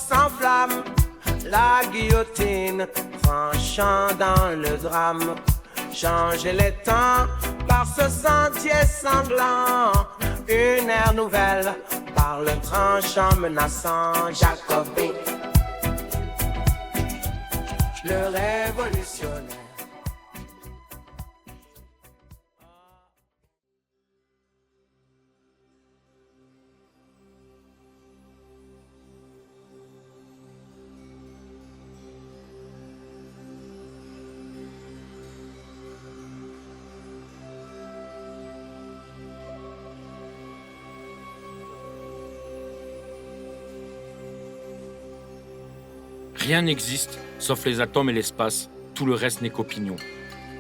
s'enflamme, la guillotine tranchant dans le drame. Changer les temps par ce sentier sanglant, une ère nouvelle par le tranchant menaçant. Jacobi, le révolutionnaire. Rien n'existe, sauf les atomes et l'espace, tout le reste n'est qu'opinion.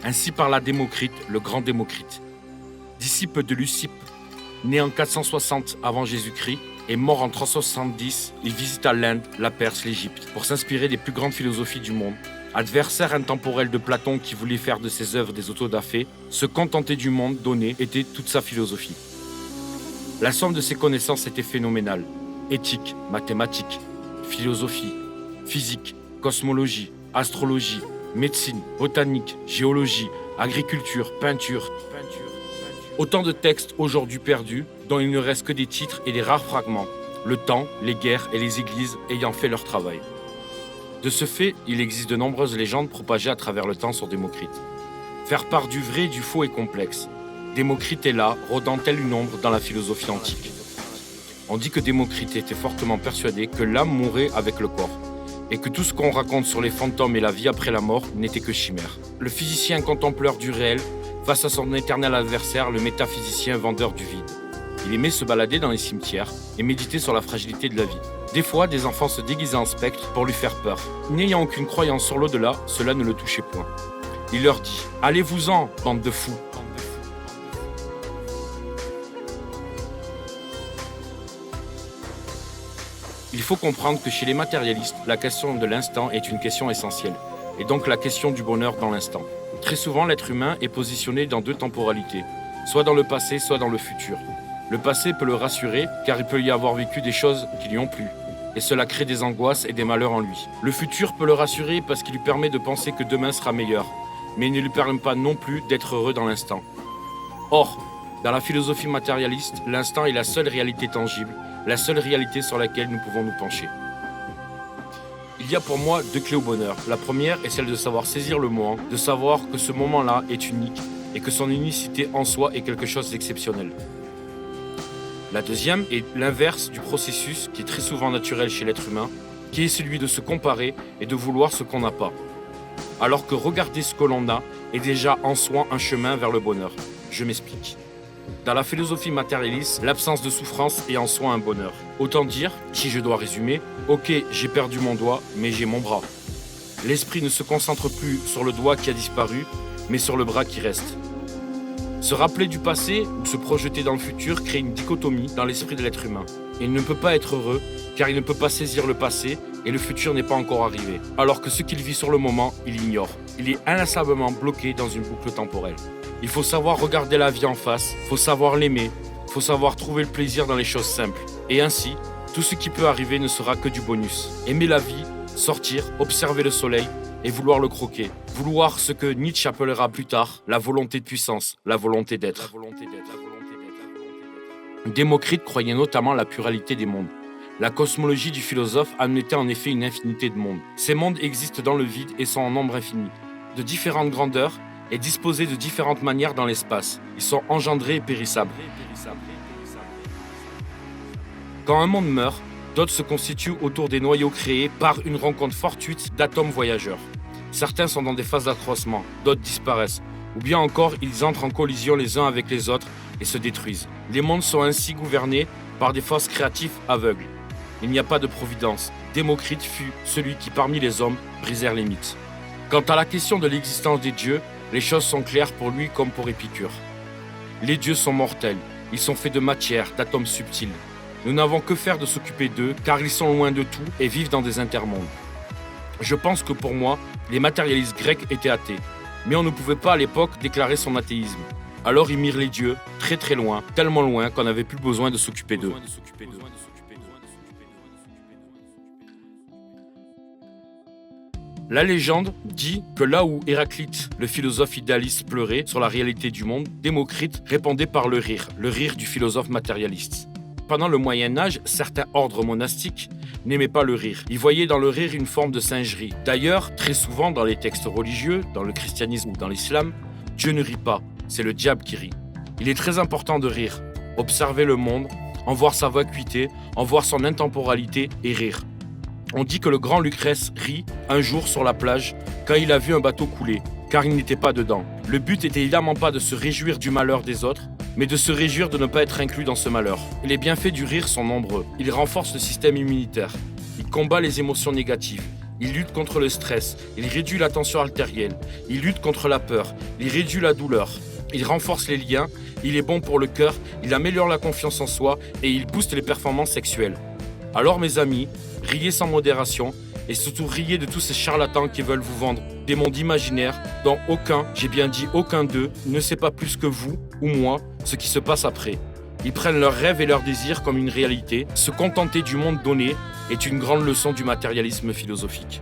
Ainsi parla Démocrite, le grand Démocrite. Disciple de Leucippe, né en 460 avant Jésus-Christ et mort en 370, il visita l'Inde, la Perse, l'Égypte pour s'inspirer des plus grandes philosophies du monde. Adversaire intemporel de Platon qui voulait faire de ses œuvres des autodafés, se contenter du monde donné était toute sa philosophie. La somme de ses connaissances était phénoménale. Éthique, mathématiques, philosophie, physique, cosmologie, astrologie, médecine, botanique, géologie, agriculture, peinture. Autant de textes aujourd'hui perdus, dont il ne reste que des titres et des rares fragments, le temps, les guerres et les églises ayant fait leur travail. De ce fait, il existe de nombreuses légendes propagées à travers le temps sur Démocrite. Faire part du vrai et du faux est complexe. Démocrite est là, rôdant tel une ombre dans la philosophie antique. On dit que Démocrite était fortement persuadé que l'âme mourait avec le corps, et que tout ce qu'on raconte sur les fantômes et la vie après la mort n'était que chimère. Le physicien contempleur du réel, face à son éternel adversaire, le métaphysicien vendeur du vide. Il aimait se balader dans les cimetières et méditer sur la fragilité de la vie. Des fois, des enfants se déguisaient en spectres pour lui faire peur. N'ayant aucune croyance sur l'au-delà, cela ne le touchait point. Il leur dit « Allez-vous-en, bande de fous !» Il faut comprendre que chez les matérialistes, la question de l'instant est une question essentielle, et donc la question du bonheur dans l'instant. Très souvent, l'être humain est positionné dans deux temporalités, soit dans le passé, soit dans le futur. Le passé peut le rassurer, car il peut y avoir vécu des choses qui lui ont plu, et cela crée des angoisses et des malheurs en lui. Le futur peut le rassurer parce qu'il lui permet de penser que demain sera meilleur, mais il ne lui permet pas non plus d'être heureux dans l'instant. Or, dans la philosophie matérialiste, l'instant est la seule réalité tangible, la seule réalité sur laquelle nous pouvons nous pencher. Il y a pour moi deux clés au bonheur. La première est celle de savoir saisir le moment, de savoir que ce moment-là est unique et que son unicité en soi est quelque chose d'exceptionnel. La deuxième est l'inverse du processus qui est très souvent naturel chez l'être humain, qui est celui de se comparer et de vouloir ce qu'on n'a pas. Alors que regarder ce que l'on a est déjà en soi un chemin vers le bonheur. Je m'explique. Dans la philosophie matérialiste, l'absence de souffrance est en soi un bonheur. Autant dire, si je dois résumer, ok, j'ai perdu mon doigt, mais j'ai mon bras. L'esprit ne se concentre plus sur le doigt qui a disparu, mais sur le bras qui reste. Se rappeler du passé ou se projeter dans le futur crée une dichotomie dans l'esprit de l'être humain. Il ne peut pas être heureux, car il ne peut pas saisir le passé et le futur n'est pas encore arrivé. Alors que ce qu'il vit sur le moment, il ignore. Il est inlassablement bloqué dans une boucle temporelle. Il faut savoir regarder la vie en face, il faut savoir l'aimer, il faut savoir trouver le plaisir dans les choses simples. Et ainsi, tout ce qui peut arriver ne sera que du bonus. Aimer la vie, sortir, observer le soleil et vouloir le croquer. Vouloir ce que Nietzsche appellera plus tard la volonté de puissance, la volonté d'être. Démocrite croyait notamment à la pluralité des mondes. La cosmologie du philosophe admettait en effet une infinité de mondes. Ces mondes existent dans le vide et sont en nombre infini, de différentes grandeurs et disposés de différentes manières dans l'espace. Ils sont engendrés et périssables. Quand un monde meurt, d'autres se constituent autour des noyaux créés par une rencontre fortuite d'atomes voyageurs. Certains sont dans des phases d'accroissement, d'autres disparaissent, ou bien encore ils entrent en collision les uns avec les autres et se détruisent. Les mondes sont ainsi gouvernés par des forces créatives aveugles. Il n'y a pas de providence. Démocrite fut celui qui, parmi les hommes, brisèrent les mythes. Quant à la question de l'existence des dieux, les choses sont claires pour lui comme pour Épicure. Les dieux sont mortels, ils sont faits de matière, d'atomes subtils. Nous n'avons que faire de s'occuper d'eux, car ils sont loin de tout et vivent dans des intermondes. Je pense que pour moi, les matérialistes grecs étaient athées, mais on ne pouvait pas à l'époque déclarer son athéisme. Alors ils mirent les dieux très très loin, tellement loin qu'on n'avait plus besoin de s'occuper d'eux. La légende dit que là où Héraclite, le philosophe idéaliste, pleurait sur la réalité du monde, Démocrite répondait par le rire du philosophe matérialiste. Pendant le Moyen-Âge, certains ordres monastiques n'aimaient pas le rire. Ils voyaient dans le rire une forme de singerie. D'ailleurs, très souvent dans les textes religieux, dans le christianisme ou dans l'islam, Dieu ne rit pas, c'est le diable qui rit. Il est très important de rire, observer le monde, en voir sa vacuité, en voir son intemporalité et rire. On dit que le grand Lucrèce rit un jour sur la plage quand il a vu un bateau couler, car il n'était pas dedans. Le but était évidemment pas de se réjouir du malheur des autres, mais de se réjouir de ne pas être inclus dans ce malheur. Les bienfaits du rire sont nombreux. Il renforce le système immunitaire, il combat les émotions négatives, il lutte contre le stress, il réduit la tension artérielle, il lutte contre la peur, il réduit la douleur, il renforce les liens, il est bon pour le cœur, il améliore la confiance en soi et il booste les performances sexuelles. Alors mes amis, riez sans modération et surtout riez de tous ces charlatans qui veulent vous vendre des mondes imaginaires dont aucun, j'ai bien dit aucun d'eux, ne sait pas plus que vous ou moi ce qui se passe après. Ils prennent leurs rêves et leurs désirs comme une réalité. Se contenter du monde donné est une grande leçon du matérialisme philosophique.